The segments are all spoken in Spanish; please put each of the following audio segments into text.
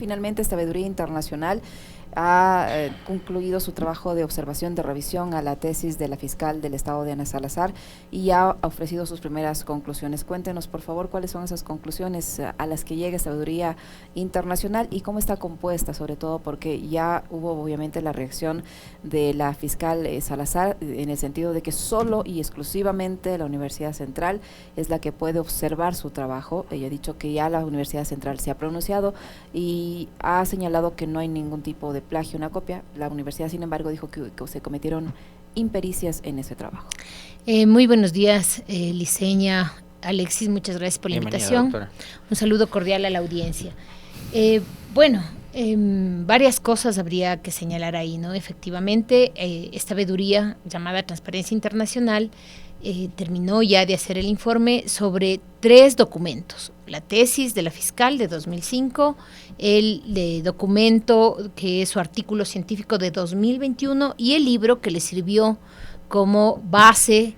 Finalmente, esta veeduría internacional ha concluido su trabajo de observación de revisión a la tesis de la fiscal del Estado de Ana Salazar y ha ofrecido sus primeras conclusiones. Cuéntenos, por favor, cuáles son esas conclusiones a las que llega esta veeduría internacional y cómo está compuesta, sobre todo porque ya hubo obviamente la reacción de la fiscal Salazar en el sentido de que solo y exclusivamente la Universidad Central es la que puede observar su trabajo. Ella ha dicho que ya la Universidad Central se ha pronunciado y ha señalado que no hay ningún tipo de plagio, una copia. La universidad, sin embargo, dijo que se cometieron impericias en ese trabajo. Muy buenos días, Liceña, Alexis, muchas gracias por la invitación. Doctora. Un saludo cordial a la audiencia. Varias cosas habría que señalar ahí, ¿no? Efectivamente, esta veeduría llamada Transparencia Internacional terminó ya de hacer el informe sobre 3 documentos: la tesis de la fiscal de 2005, el documento que es su artículo científico de 2021 y el libro que le sirvió como base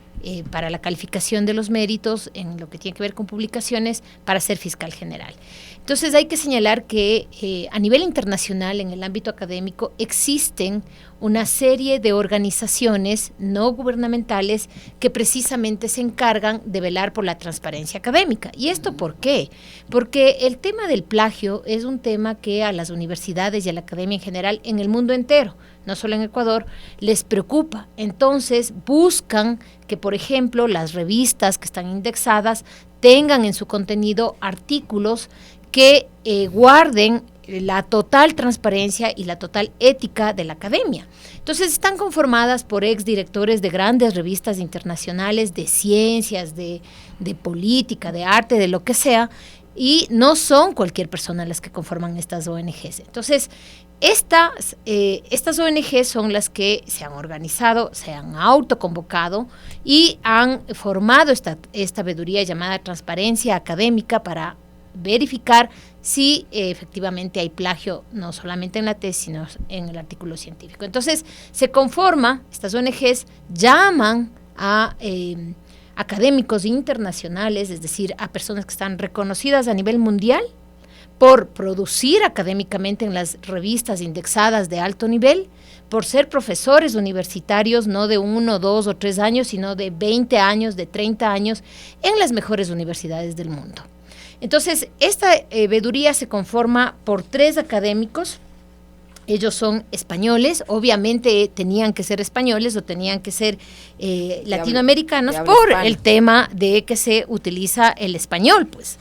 para la calificación de los méritos en lo que tiene que ver con publicaciones para ser fiscal general. Entonces hay que señalar que a nivel internacional, en el ámbito académico, existen una serie de organizaciones no gubernamentales que precisamente se encargan de velar por la transparencia académica. ¿Y esto por qué? Porque el tema del plagio es un tema que a las universidades y a la academia en general en el mundo entero, no solo en Ecuador, les preocupa. Entonces buscan que, por ejemplo, las revistas que están indexadas tengan en su contenido artículos que guarden la total transparencia y la total ética de la academia. Entonces están conformadas por exdirectores de grandes revistas internacionales de ciencias, de política, de arte, de lo que sea, y no son cualquier persona las que conforman estas ONGs. Entonces, estas ONGs son las que se han organizado, se han autoconvocado y han formado esta veeduría llamada Transparencia Académica para verificar si efectivamente hay plagio, no solamente en la tesis, sino en el artículo científico. Entonces, se conforma, estas ONGs llaman a académicos internacionales, es decir, a personas que están reconocidas a nivel mundial por producir académicamente en las revistas indexadas de alto nivel, por ser profesores universitarios no de 1, 2 o 3 años, sino de 20 años, de 30 años, en las mejores universidades del mundo. Entonces, esta veeduría se conforma por 3 académicos. Ellos son españoles, obviamente tenían que ser españoles o tenían que ser latinoamericanos por el tema de que se utiliza el español, pues.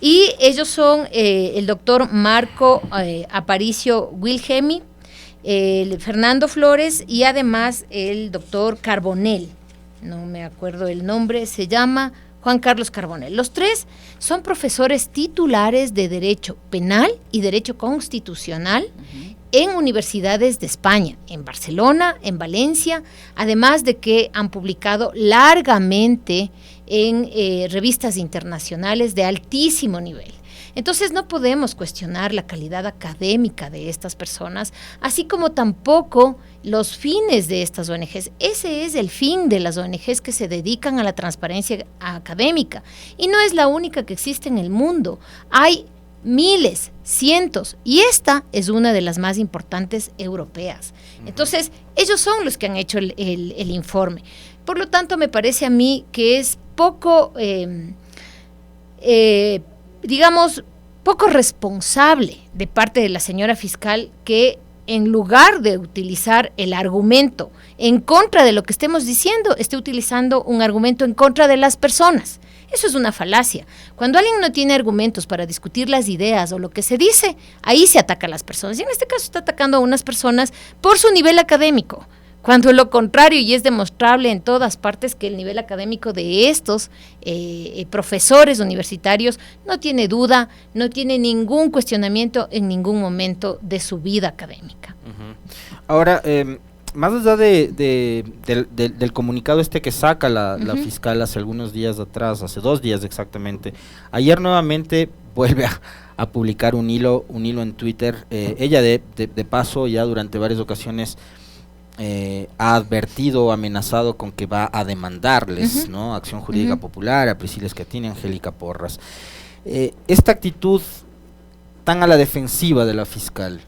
Y ellos son el doctor Marco Aparicio Wilhelmi, Fernando Flores y además el doctor Carbonell, no me acuerdo el nombre, se llama Juan Carlos Carbonell. Los 3 son profesores titulares de Derecho Penal y Derecho Constitucional en universidades de España, en Barcelona, en Valencia, además de que han publicado largamente en revistas internacionales de altísimo nivel. Entonces no podemos cuestionar la calidad académica de estas personas, así como tampoco los fines de estas ONGs. Ese es el fin de las ONGs que se dedican a la transparencia académica. Y no es la única que existe en el mundo. Hay miles, cientos, y esta es una de las más importantes europeas. Entonces, ellos son los que han hecho el informe. Por lo tanto, me parece a mí que es poco, poco responsable de parte de la señora fiscal que en lugar de utilizar el argumento en contra de lo que estemos diciendo, esté utilizando un argumento en contra de las personas. Eso es una falacia. Cuando alguien no tiene argumentos para discutir las ideas o lo que se dice, ahí se ataca a las personas. Y en este caso está atacando a unas personas por su nivel académico, cuando lo contrario, y es demostrable en todas partes que el nivel académico de estos profesores universitarios no tiene duda, no tiene ningún cuestionamiento en ningún momento de su vida académica. Ahora, más allá del comunicado que saca la fiscal hace algunos días atrás, hace 2 días exactamente, ayer nuevamente vuelve a publicar un hilo en Twitter. Ella de paso ya durante varias ocasiones ha advertido, amenazado con que va a demandarles, ¿no? Acción Jurídica Popular, a Priscila Escatini, Angélica Porras. Esta actitud tan a la defensiva de la fiscal,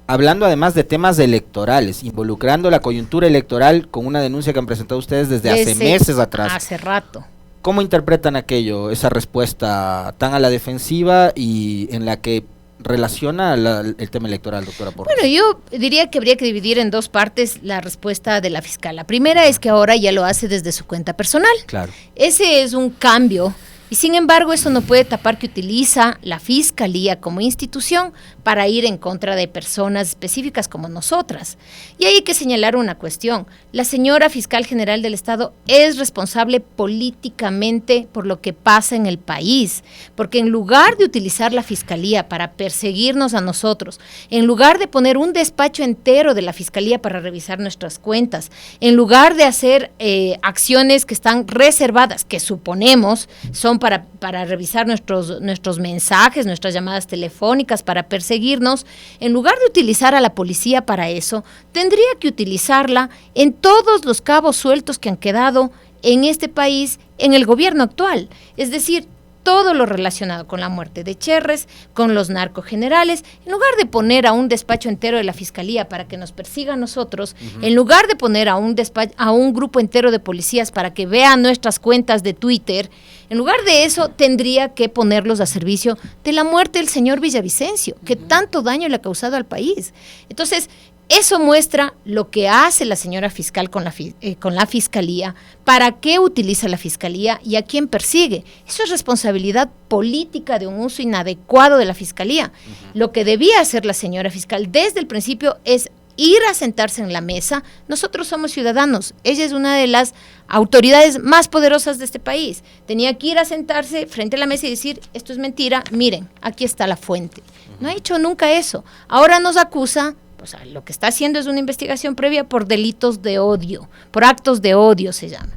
hablando además de temas electorales, involucrando la coyuntura electoral con una denuncia que han presentado ustedes desde hace meses atrás? Hace rato. ¿Cómo interpretan aquello, esa respuesta tan a la defensiva y en la que relaciona el tema electoral, doctora Porras? Bueno, yo diría que habría que dividir en dos partes la respuesta de la fiscal. La primera es que ahora ya lo hace desde su cuenta personal. Claro. Ese es un cambio. Y sin embargo, eso no puede tapar que utiliza la Fiscalía como institución para ir en contra de personas específicas como nosotras. Y hay que señalar una cuestión. La señora Fiscal General del Estado es responsable políticamente por lo que pasa en el país, porque en lugar de utilizar la Fiscalía para perseguirnos a nosotros, en lugar de poner un despacho entero de la Fiscalía para revisar nuestras cuentas, en lugar de hacer acciones que están reservadas, que suponemos son para revisar nuestros mensajes, nuestras llamadas telefónicas, para perseguirnos, en lugar de utilizar a la policía para eso, tendría que utilizarla en todos los cabos sueltos que han quedado en este país en el gobierno actual. Es decir, todo lo relacionado con la muerte de Cherres, con los narcogenerales, en lugar de poner a un despacho entero de la Fiscalía para que nos persiga a nosotros, en lugar de poner a un grupo entero de policías para que vean nuestras cuentas de Twitter, en lugar de eso tendría que ponerlos a servicio de la muerte del señor Villavicencio, que tanto daño le ha causado al país. Entonces, eso muestra lo que hace la señora fiscal con la Fiscalía, para qué utiliza la Fiscalía y a quién persigue. Eso es responsabilidad política de un uso inadecuado de la Fiscalía. Lo que debía hacer la señora fiscal desde el principio es ir a sentarse en la mesa. Nosotros somos ciudadanos, ella es una de las autoridades más poderosas de este país. Tenía que ir a sentarse frente a la mesa y decir, esto es mentira, miren, aquí está la fuente. No ha hecho nunca eso. Ahora nos acusa. O sea, lo que está haciendo es una investigación previa por delitos de odio, por actos de odio se llama.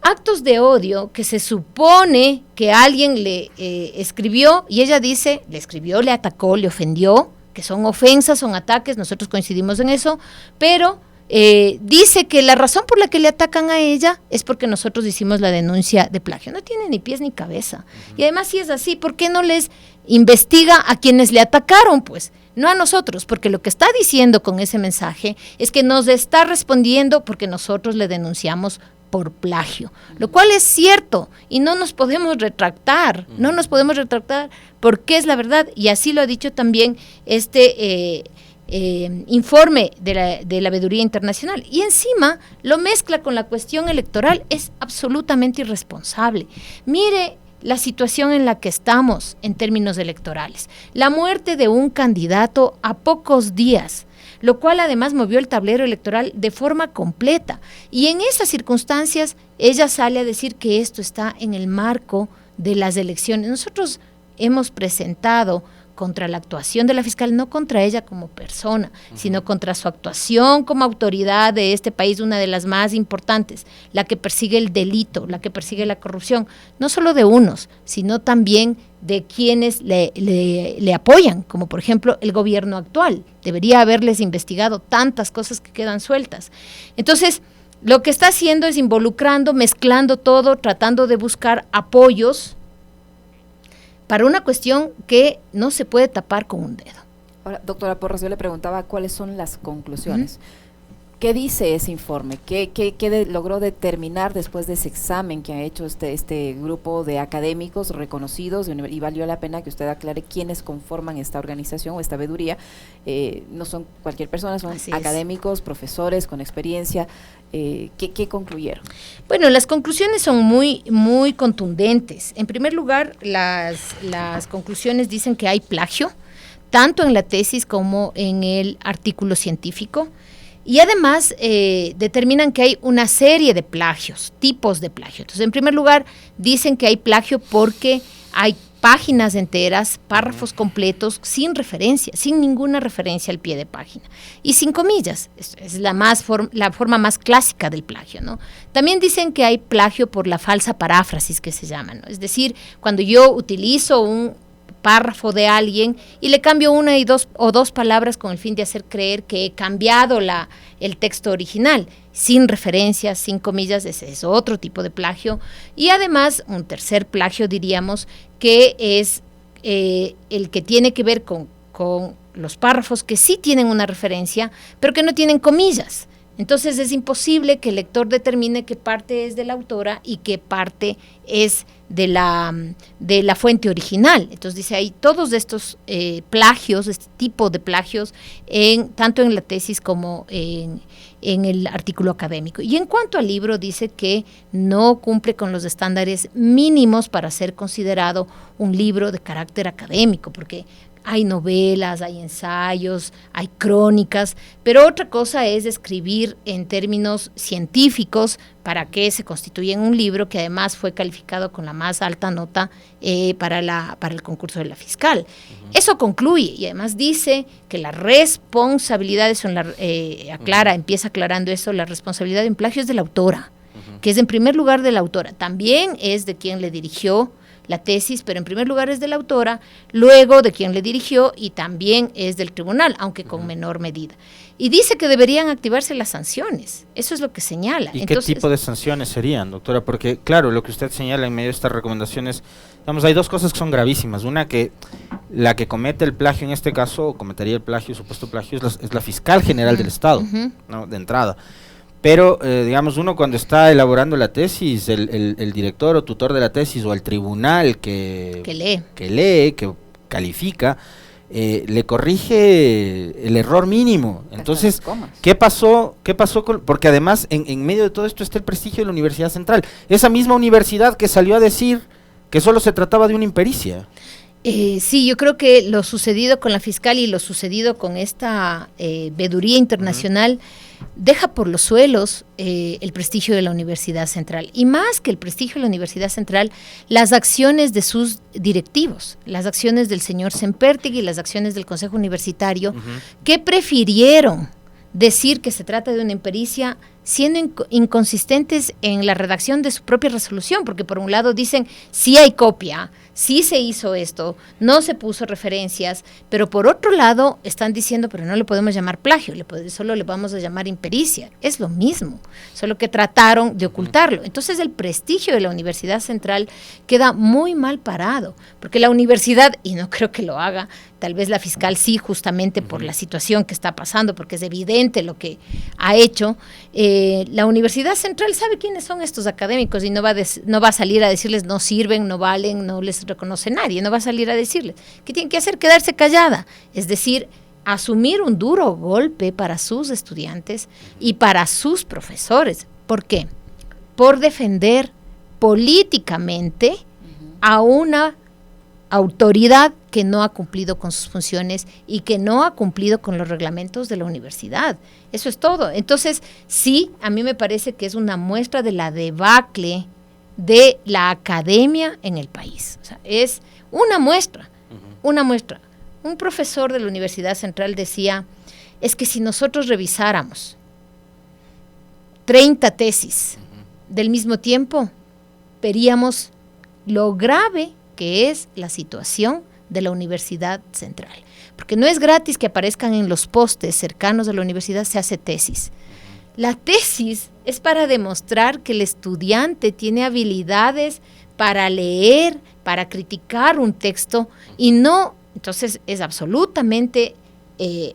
Actos de odio que se supone que alguien le escribió y ella dice, le escribió, le atacó, le ofendió, que son ofensas, son ataques, nosotros coincidimos en eso, pero dice que la razón por la que le atacan a ella es porque nosotros hicimos la denuncia de plagio. No tiene ni pies ni cabeza. Y además, si es así, ¿por qué no les investiga a quienes le atacaron, pues? No a nosotros, porque lo que está diciendo con ese mensaje es que nos está respondiendo porque nosotros le denunciamos por plagio, lo cual es cierto y no nos podemos retractar, porque es la verdad, y así lo ha dicho también este informe de la Veeduría Internacional, y encima lo mezcla con la cuestión electoral. Es absolutamente irresponsable. Mire la situación en la que estamos en términos electorales, la muerte de un candidato a pocos días, lo cual además movió el tablero electoral de forma completa, y en esas circunstancias ella sale a decir que esto está en el marco de las elecciones. Nosotros hemos presentado contra la actuación de la fiscal, no contra ella como persona, sino contra su actuación como autoridad de este país, una de las más importantes, la que persigue el delito, la que persigue la corrupción, no solo de unos, sino también de quienes le apoyan, como por ejemplo el gobierno actual. Debería haberles investigado tantas cosas que quedan sueltas. Entonces, lo que está haciendo es involucrando, mezclando todo, tratando de buscar apoyos para una cuestión que no se puede tapar con un dedo. Ahora, doctora Porras, yo le preguntaba cuáles son las conclusiones. ¿Qué dice ese informe? ¿Qué logró determinar después de ese examen que ha hecho este grupo de académicos reconocidos? Y valió la pena que usted aclare quiénes conforman esta organización o esta veeduría. No son cualquier persona, son académicos, profesores con experiencia. ¿Qué concluyeron? Bueno, las conclusiones son muy, muy contundentes. En primer lugar, las conclusiones dicen que hay plagio, tanto en la tesis como en el artículo científico. Y además determinan que hay una serie de plagios, tipos de plagio. Entonces, en primer lugar, dicen que hay plagio porque hay páginas enteras, párrafos completos, sin referencia, sin ninguna referencia al pie de página. Y sin comillas, es la forma más clásica del plagio, ¿no? También dicen que hay plagio por la falsa paráfrasis, que se llama, ¿no? Es decir, cuando yo utilizo un párrafo de alguien y le cambio una o dos palabras con el fin de hacer creer que he cambiado el texto original, sin referencias, sin comillas. Ese es otro tipo de plagio. Y además, un tercer plagio, diríamos, que es el que tiene que ver con los párrafos que sí tienen una referencia, pero que no tienen comillas. Entonces es imposible que el lector determine qué parte es de la autora y qué parte es de la fuente original. Entonces dice ahí todos estos plagios, este tipo de plagios, tanto en la tesis como en el artículo académico. Y en cuanto al libro, dice que no cumple con los estándares mínimos para ser considerado un libro de carácter académico, porque hay novelas, hay ensayos, hay crónicas, pero otra cosa es escribir en términos científicos para que se constituya en un libro que además fue calificado con la más alta nota para el concurso de la fiscal. Uh-huh. Eso concluye y además dice que las responsabilidades son empieza aclarando eso, la responsabilidad en plagio es de la autora, uh-huh, que es en primer lugar de la autora, también es de quien le dirigió la tesis, pero en primer lugar es de la autora, luego de quien le dirigió y también es del tribunal, aunque con menor medida. Y dice que deberían activarse las sanciones, eso es lo que señala. ¿Y qué tipo de sanciones serían, doctora? Porque claro, lo que usted señala en medio de estas recomendaciones, digamos, hay dos cosas que son gravísimas. Una, que la que comete el plagio en este caso, o cometería el plagio, supuesto plagio, es la fiscal general del Estado, ¿no? De entrada. Pero, digamos, uno cuando está elaborando la tesis, el director o tutor de la tesis o el tribunal que lee, que califica, le corrige el error mínimo. Entonces, ¿qué pasó porque además en medio de todo esto está el prestigio de la Universidad Central? Esa misma universidad que salió a decir que solo se trataba de una impericia. Sí, yo creo que lo sucedido con la fiscal y lo sucedido con esta veeduría internacional deja por los suelos el prestigio de la Universidad Central. Y más que el prestigio de la Universidad Central, las acciones de sus directivos, las acciones del señor Sempertegui y las acciones del Consejo Universitario, que prefirieron decir que se trata de una impericia siendo inconsistentes en la redacción de su propia resolución, porque por un lado dicen, sí hay copia, sí se hizo esto, no se puso referencias, pero por otro lado están diciendo, pero no le podemos llamar plagio, solo le vamos a llamar impericia. Es lo mismo, solo que trataron de ocultarlo. Entonces el prestigio de la Universidad Central queda muy mal parado, porque la universidad, y no creo que lo haga, tal vez la fiscal sí, justamente por la situación que está pasando, porque es evidente lo que ha hecho, la Universidad Central sabe quiénes son estos académicos y no va a salir a decirles no sirven, no valen, no les reconoce nadie, no va a salir a decirles. ¿Qué tienen que hacer? Quedarse callada, es decir, asumir un duro golpe para sus estudiantes y para sus profesores. ¿Por qué? Por defender políticamente a una autoridad que no ha cumplido con sus funciones y que no ha cumplido con los reglamentos de la universidad. Eso es todo. Entonces, sí, a mí me parece que es una muestra de la debacle de la academia en el país. O sea, es una muestra, una muestra. Un profesor de la Universidad Central decía, es que si nosotros revisáramos 30 tesis del mismo tiempo, veríamos lo grave que es la situación de la Universidad Central. Porque no es gratis que aparezcan en los postes cercanos a la universidad, se hace tesis. La tesis es para demostrar que el estudiante tiene habilidades para leer, para criticar un texto y no, entonces es absolutamente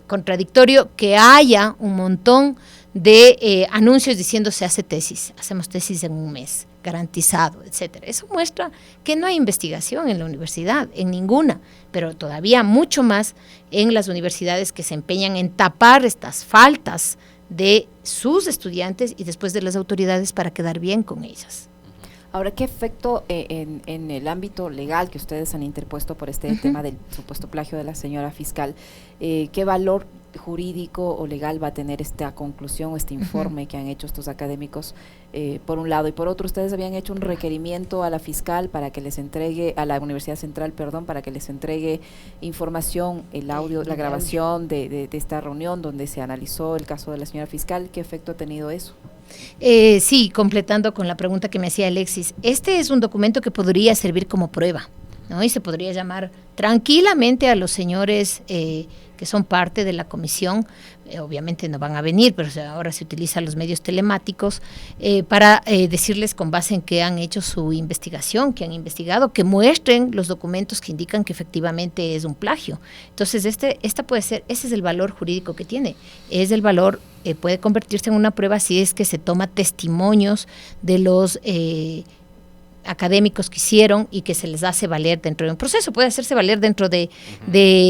contradictorio que haya un montón de anuncios diciendo se hace tesis, hacemos tesis en un mes, garantizado, etcétera. Eso muestra que no hay investigación en la universidad, en ninguna, pero todavía mucho más en las universidades que se empeñan en tapar estas faltas de sus estudiantes y después de las autoridades para quedar bien con ellas. Ahora, ¿qué efecto en el ámbito legal que ustedes han interpuesto por este tema del supuesto plagio de la señora fiscal, qué valor jurídico o legal va a tener esta conclusión o este informe que han hecho estos académicos, por un lado, y por otro ustedes habían hecho un requerimiento a la fiscal para que les entregue, a la Universidad Central, perdón, para que les entregue información, el audio, la grabación de esta reunión donde se analizó el caso de la señora fiscal? ¿Qué efecto ha tenido eso? Sí, completando con la pregunta que me hacía Alexis, este es un documento que podría servir como prueba, ¿no? Y se podría llamar tranquilamente a los señores que que son parte de la comisión, obviamente no van a venir, pero ahora se utilizan los medios telemáticos para decirles con base en qué han hecho su investigación, que han investigado, que muestren los documentos que indican que efectivamente es un plagio. Entonces, esta puede ser, ese es el valor jurídico que tiene, es el valor, puede convertirse en una prueba si es que se toma testimonios de los académicos que hicieron y que se les hace valer dentro de un proceso, puede hacerse valer dentro de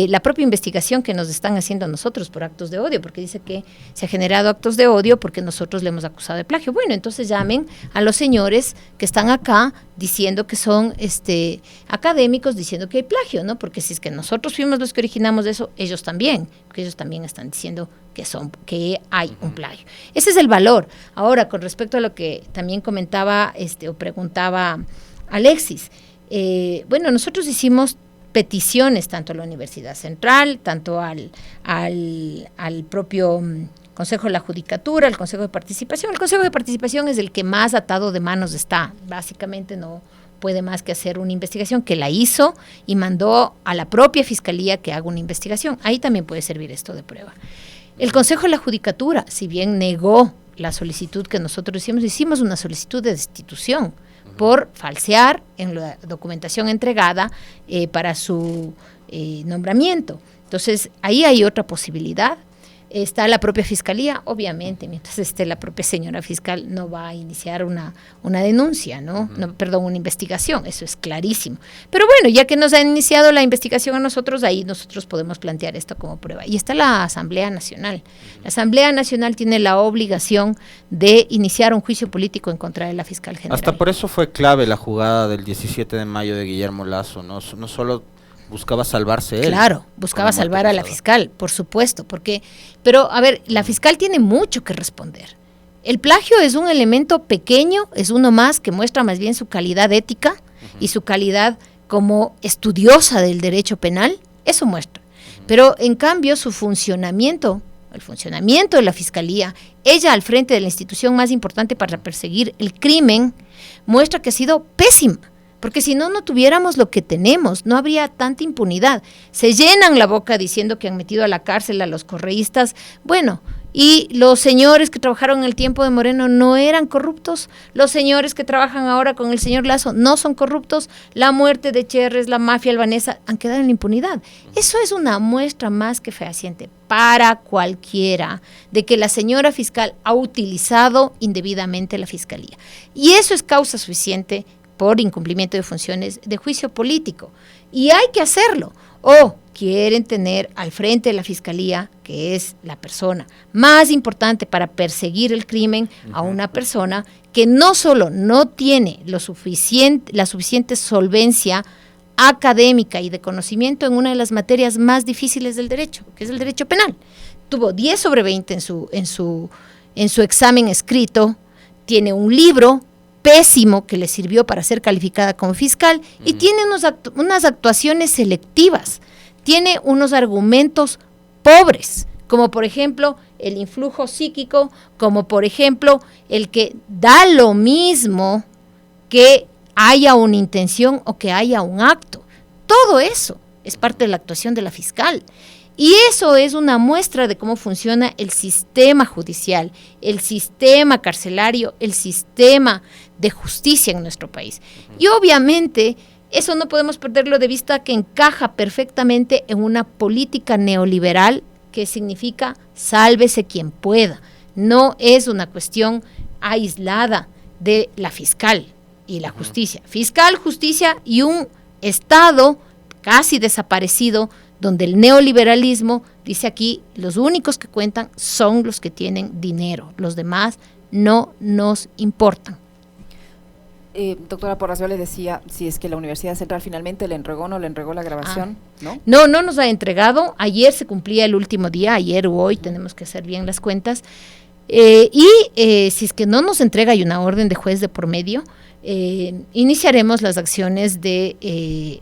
la propia investigación que nos están haciendo a nosotros por actos de odio, porque dice que se ha generado actos de odio porque nosotros le hemos acusado de plagio. Bueno, entonces llamen a los señores que están acá diciendo que son académicos, diciendo que hay plagio, ¿no? Porque si es que nosotros fuimos los que originamos eso, ellos también, porque ellos también están diciendo que hay un plagio. Ese es el valor. Ahora, con respecto a lo que también comentaba o preguntaba Alexis, bueno, nosotros hicimos peticiones tanto a la Universidad Central, tanto al propio Consejo de la Judicatura, al Consejo de Participación. El Consejo de Participación es el que más atado de manos está. Básicamente no puede más que hacer una investigación, que la hizo y mandó a la propia Fiscalía que haga una investigación. Ahí también puede servir esto de prueba. El Consejo de la Judicatura, si bien negó la solicitud que nosotros hicimos una solicitud de destitución por falsear en la documentación entregada para su nombramiento. Entonces, ahí hay otra posibilidad. Está la propia Fiscalía, obviamente, mientras esté la propia señora fiscal no va a iniciar una denuncia, ¿no? Perdón, una investigación, eso es clarísimo. Pero bueno, ya que nos ha iniciado la investigación a nosotros, ahí nosotros podemos plantear esto como prueba. Y está la Asamblea Nacional. La Asamblea Nacional tiene la obligación de iniciar un juicio político en contra de la fiscal general. Hasta por eso fue clave la jugada del 17 de mayo de Guillermo Lasso, no solo buscaba salvarse él. Claro, buscaba salvar a la fiscal, por supuesto, pero a ver, la fiscal tiene mucho que responder. El plagio es un elemento pequeño, es uno más que muestra más bien su calidad ética y su calidad como estudiosa del derecho penal, eso muestra. Pero en cambio su funcionamiento, el funcionamiento de la fiscalía, ella al frente de la institución más importante para perseguir el crimen, muestra que ha sido pésima. Porque si no tuviéramos lo que tenemos, no habría tanta impunidad. Se llenan la boca diciendo que han metido a la cárcel a los correístas. Bueno, y los señores que trabajaron en el tiempo de Moreno no eran corruptos. Los señores que trabajan ahora con el señor Lasso no son corruptos. La muerte de Cherres, la mafia albanesa, han quedado en la impunidad. Eso es una muestra más que fehaciente para cualquiera de que la señora fiscal ha utilizado indebidamente la fiscalía. Y eso es causa suficiente por incumplimiento de funciones de juicio político. Y hay que hacerlo. O quieren tener al frente de la fiscalía, que es la persona más importante para perseguir el crimen, a una persona que no solo no tiene la suficiente solvencia académica y de conocimiento en una de las materias más difíciles del derecho, que es el derecho penal. Tuvo 10 sobre 20 en su examen escrito, tiene un libro pésimo que le sirvió para ser calificada como fiscal y tiene unas actuaciones selectivas, tiene unos argumentos pobres, como por ejemplo el influjo psíquico, como por ejemplo el que da lo mismo que haya una intención o que haya un acto. Todo eso es parte de la actuación de la fiscal. Y eso es una muestra de cómo funciona el sistema judicial, el sistema carcelario, el sistema de justicia en nuestro país. Y obviamente eso no podemos perderlo de vista, que encaja perfectamente en una política neoliberal que significa sálvese quien pueda. No es una cuestión aislada de la fiscal y la justicia. Fiscal, justicia y un Estado casi desaparecido, donde el neoliberalismo dice aquí, los únicos que cuentan son los que tienen dinero, los demás no nos importan. Doctora Porras, yo le decía, si es que la Universidad Central finalmente le entregó o no le entregó la grabación, ¿no? No nos ha entregado. Ayer se cumplía el último día, ayer o hoy, tenemos que hacer bien las cuentas. Si es que no nos entrega, hay una orden de juez de por medio, iniciaremos las acciones de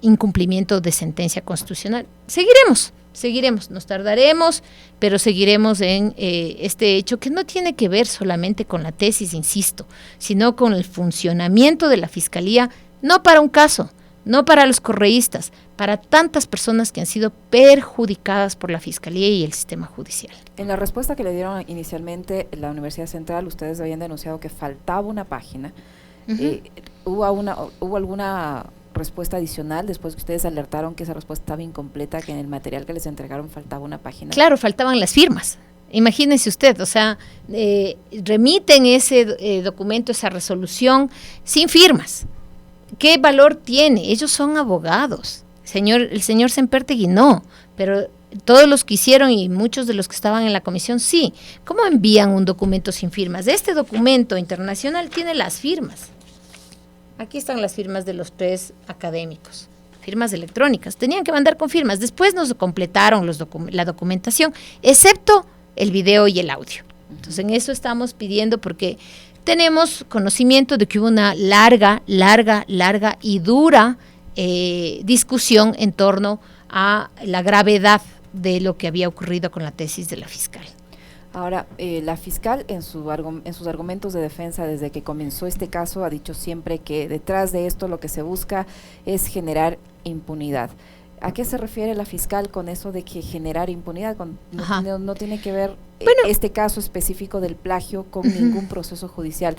incumplimiento de sentencia constitucional. Seguiremos, nos tardaremos, pero seguiremos en este hecho que no tiene que ver solamente con la tesis, insisto, sino con el funcionamiento de la Fiscalía, no para un caso, no para los correístas, para tantas personas que han sido perjudicadas por la Fiscalía y el sistema judicial. En la respuesta que le dieron inicialmente la Universidad Central, ustedes habían denunciado que faltaba una página. ¿Hubo alguna respuesta adicional después que ustedes alertaron que esa respuesta estaba incompleta, que en el material que les entregaron faltaba una página? Claro, faltaban las firmas. Imagínese usted, o sea, remiten ese documento, esa resolución sin firmas. ¿Qué valor tiene? Ellos son abogados. El señor Sempertegui no, pero todos los que hicieron y muchos de los que estaban en la comisión sí. ¿Cómo envían un documento sin firmas? Este documento internacional tiene las firmas. Aquí están las firmas de los 3 académicos, firmas electrónicas. Tenían que mandar con firmas. Después nos completaron la documentación, excepto el video y el audio. Entonces en eso estamos pidiendo, porque tenemos conocimiento de que hubo una larga y dura discusión en torno a la gravedad de lo que había ocurrido con la tesis de la fiscal. Ahora, la fiscal en sus argumentos de defensa desde que comenzó este caso ha dicho siempre que detrás de esto lo que se busca es generar impunidad. ¿A qué se refiere la fiscal con eso de que generar impunidad? No tiene que ver este caso específico del plagio con ningún proceso judicial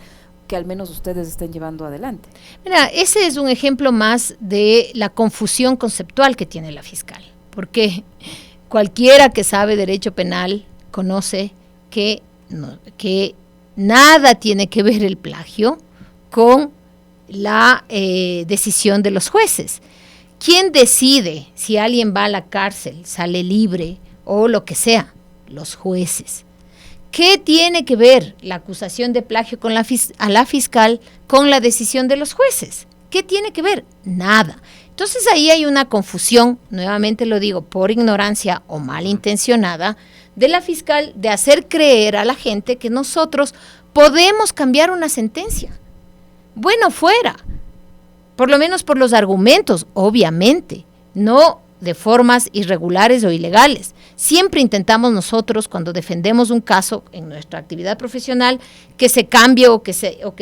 que al menos ustedes estén llevando adelante. Mira, ese es un ejemplo más de la confusión conceptual que tiene la fiscal, porque cualquiera que sabe derecho penal conoce que nada tiene que ver el plagio con la decisión de los jueces. ¿Quién decide si alguien va a la cárcel, sale libre o lo que sea? Los jueces. ¿Qué tiene que ver la acusación de plagio con a la fiscal con la decisión de los jueces? ¿Qué tiene que ver? Nada. Entonces ahí hay una confusión, nuevamente lo digo, por ignorancia o malintencionada, de la fiscal de hacer creer a la gente que nosotros podemos cambiar una sentencia. Bueno, fuera. Por lo menos por los argumentos, obviamente, no de formas irregulares o ilegales. Siempre intentamos nosotros, cuando defendemos un caso en nuestra actividad profesional, que se cambie o que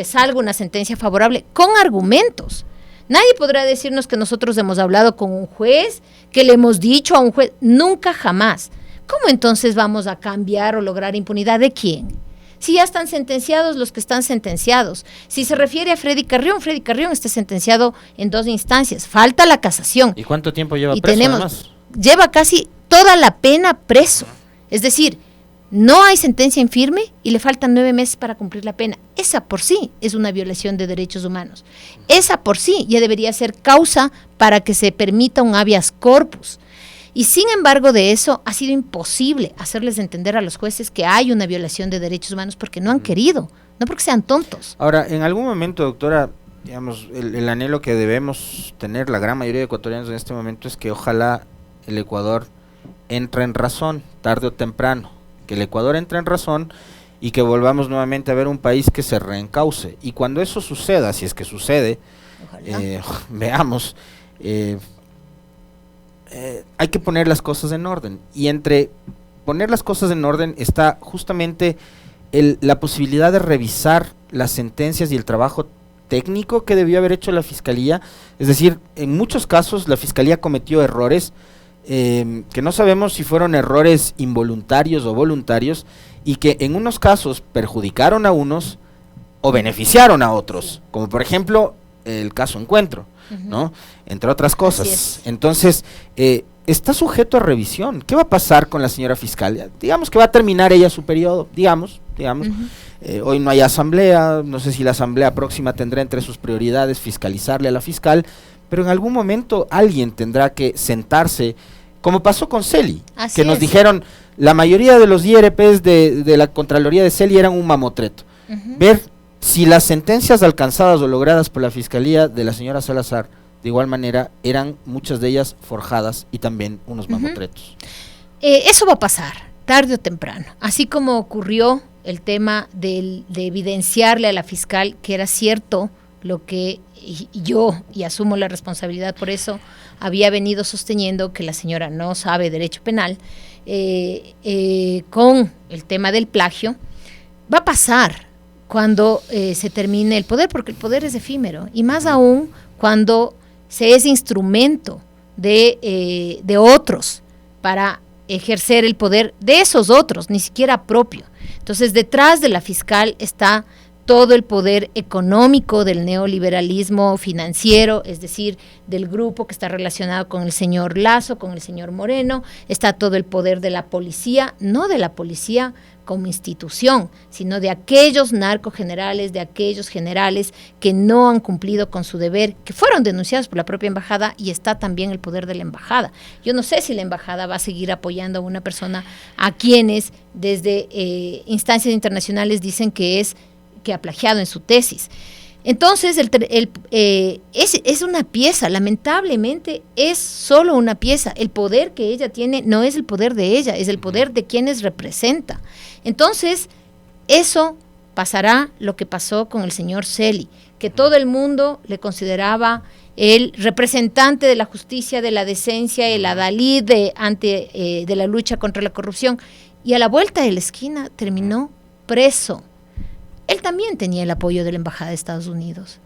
salga una sentencia favorable con argumentos. Nadie podrá decirnos que nosotros hemos hablado con un juez, que le hemos dicho a un juez, nunca jamás. ¿Cómo entonces vamos a cambiar o lograr impunidad de quién? Si ya están sentenciados los que están sentenciados. Si se refiere a Freddy Carrión está sentenciado en 2 instancias. Falta la casación. ¿Y cuánto tiempo lleva preso además? Lleva casi toda la pena preso. Es decir, no hay sentencia en firme y le faltan 9 meses para cumplir la pena. Esa por sí es una violación de derechos humanos. Esa por sí ya debería ser causa para que se permita un habeas corpus. Y sin embargo de eso ha sido imposible hacerles entender a los jueces que hay una violación de derechos humanos porque no han querido, no porque sean tontos. Ahora, en algún momento, doctora, digamos, el anhelo que debemos tener la gran mayoría de ecuatorianos en este momento es que ojalá el Ecuador entre en razón, tarde o temprano, que el Ecuador entre en razón y que volvamos nuevamente a ver un país que se reencauce. Y cuando eso suceda, si es que sucede, veamos, hay que poner las cosas en orden, y entre poner las cosas en orden está justamente la posibilidad de revisar las sentencias y el trabajo técnico que debió haber hecho la Fiscalía. Es decir, en muchos casos la Fiscalía cometió errores que no sabemos si fueron errores involuntarios o voluntarios, y que en unos casos perjudicaron a unos o beneficiaron a otros, como por ejemplo el caso Encuentro, ¿no? Entre otras cosas. Entonces, está sujeto a revisión. ¿Qué va a pasar con la señora fiscal? Digamos que va a terminar ella su periodo, digamos. Hoy no hay asamblea, no sé si la asamblea próxima tendrá entre sus prioridades fiscalizarle a la fiscal, pero en algún momento alguien tendrá que sentarse, como pasó con Celi, que nos dijeron, la mayoría de los IRPs de la Contraloría de Celi eran un mamotreto. Ver si las sentencias alcanzadas o logradas por la Fiscalía de la señora Salazar, de igual manera, eran muchas de ellas forjadas y también unos mamotretos. Eso va a pasar, tarde o temprano. Así como ocurrió el tema de evidenciarle a la fiscal que era cierto lo que yo, y asumo la responsabilidad por eso, había venido sosteniendo, que la señora no sabe derecho penal, con el tema del plagio, va a pasar cuando se termine el poder, porque el poder es efímero, y más aún cuando se es instrumento de otros para ejercer el poder de esos otros, ni siquiera propio. Entonces, detrás de la fiscal está todo el poder económico del neoliberalismo financiero, es decir, del grupo que está relacionado con el señor Lazo, con el señor Moreno, está todo el poder de la policía, no de la policía como institución, sino de aquellos narcogenerales, de aquellos generales que no han cumplido con su deber, que fueron denunciados por la propia embajada, y está también el poder de la embajada. Yo no sé si la embajada va a seguir apoyando a una persona a quienes desde instancias internacionales dicen que ha plagiado en su tesis. Entonces, es una pieza, lamentablemente es solo una pieza. El poder que ella tiene no es el poder de ella, es el poder de quienes representa. Entonces, eso pasará lo que pasó con el señor Celi, que todo el mundo le consideraba el representante de la justicia, de la decencia, el adalid de la lucha contra la corrupción, y a la vuelta de la esquina terminó preso. Él también tenía el apoyo de la Embajada de Estados Unidos.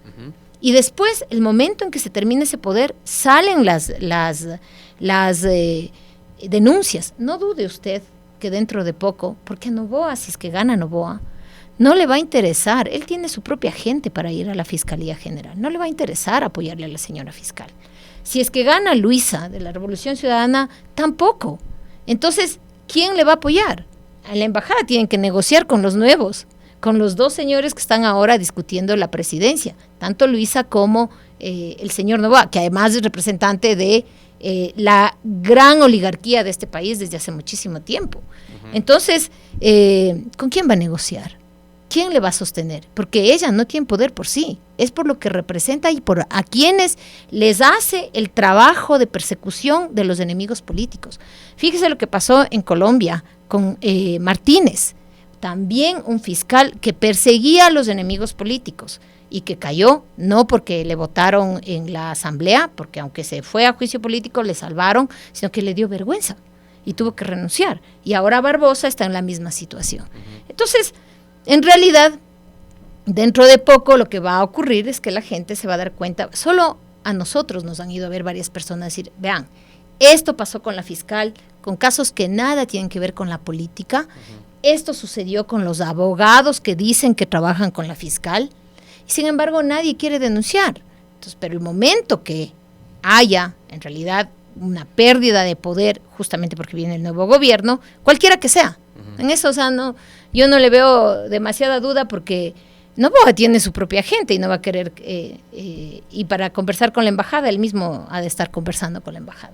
Y después, el momento en que se termina ese poder, salen las denuncias. No dude usted que dentro de poco, porque a Noboa, si es que gana Noboa, no le va a interesar. Él tiene su propia gente para ir a la Fiscalía General. No le va a interesar apoyarle a la señora fiscal. Si es que gana Luisa de la Revolución Ciudadana, tampoco. Entonces, ¿quién le va a apoyar? A la Embajada tienen que negociar con los nuevos, con los dos señores que están ahora discutiendo la presidencia, tanto Luisa como el señor Noboa, que además es representante de la gran oligarquía de este país desde hace muchísimo tiempo. Entonces, ¿con quién va a negociar? ¿Quién le va a sostener? Porque ella no tiene poder por sí, es por lo que representa y por a quienes les hace el trabajo de persecución de los enemigos políticos. Fíjese lo que pasó en Colombia con Martínez, también un fiscal que perseguía a los enemigos políticos y que cayó, no porque le votaron en la asamblea, porque aunque se fue a juicio político le salvaron, sino que le dio vergüenza y tuvo que renunciar. Y ahora Barbosa está en la misma situación. Entonces, en realidad, dentro de poco lo que va a ocurrir es que la gente se va a dar cuenta, solo a nosotros nos han ido a ver varias personas decir, vean, esto pasó con la fiscal, con casos que nada tienen que ver con la política. Esto sucedió con los abogados que dicen que trabajan con la fiscal, y sin embargo nadie quiere denunciar. Entonces, pero el momento que haya en realidad una pérdida de poder, justamente porque viene el nuevo gobierno, cualquiera que sea, en eso, o sea, yo no le veo demasiada duda, porque Noboa tiene su propia gente y no va a querer, y para conversar con la embajada, él mismo ha de estar conversando con la embajada.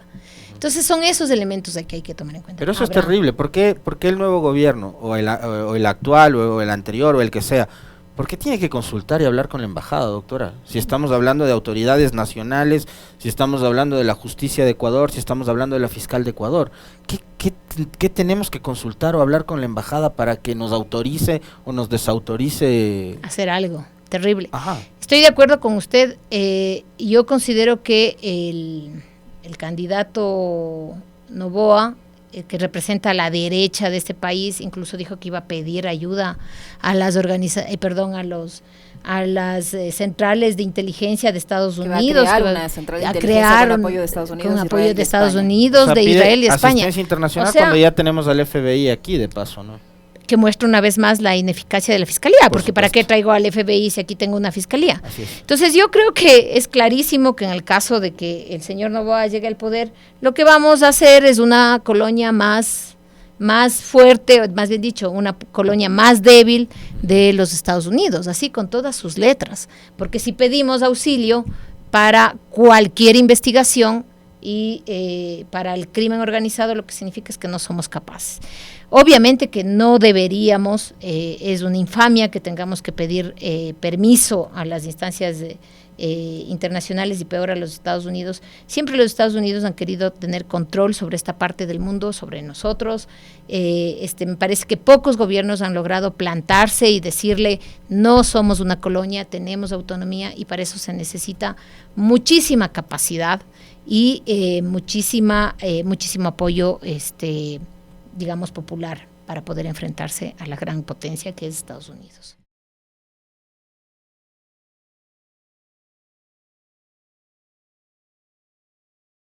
Entonces son esos elementos que hay que tomar en cuenta. Pero eso es terrible. ¿Por qué el nuevo gobierno, o el actual, o el anterior, o el que sea, por qué tiene que consultar y hablar con la embajada, doctora? Si estamos hablando de autoridades nacionales, si estamos hablando de la justicia de Ecuador, si estamos hablando de la fiscal de Ecuador, ¿qué tenemos que consultar o hablar con la embajada para que nos autorice o nos desautorice? Hacer algo terrible. Ajá. Estoy de acuerdo con usted. Yo considero que el candidato Noboa, que representa a la derecha de este país, incluso dijo que iba a pedir ayuda a las centrales de inteligencia de Estados Unidos, a crear una central de inteligencia con apoyo de Estados Unidos, con apoyo de Estados Unidos, o sea, de Israel y España. Asistencia internacional, o sea, cuando ya tenemos al FBI aquí de paso, ¿no? Que muestra una vez más la ineficacia de la fiscalía, porque ¿para qué traigo al FBI si aquí tengo una fiscalía? Entonces yo creo que es clarísimo que en el caso de que el señor Noboa llegue al poder, lo que vamos a hacer es una colonia más fuerte, más bien dicho, una colonia más débil de los Estados Unidos, así con todas sus letras, porque si pedimos auxilio para cualquier investigación y para el crimen organizado, lo que significa es que no somos capaces. Obviamente que no deberíamos, es una infamia que tengamos que pedir permiso a las instancias internacionales y peor a los Estados Unidos. Siempre los Estados Unidos han querido tener control sobre esta parte del mundo, sobre nosotros. Me parece que pocos gobiernos han logrado plantarse y decirle, no somos una colonia, tenemos autonomía, y para eso se necesita muchísima capacidad y muchísimo apoyo digamos popular, para poder enfrentarse a la gran potencia que es Estados Unidos.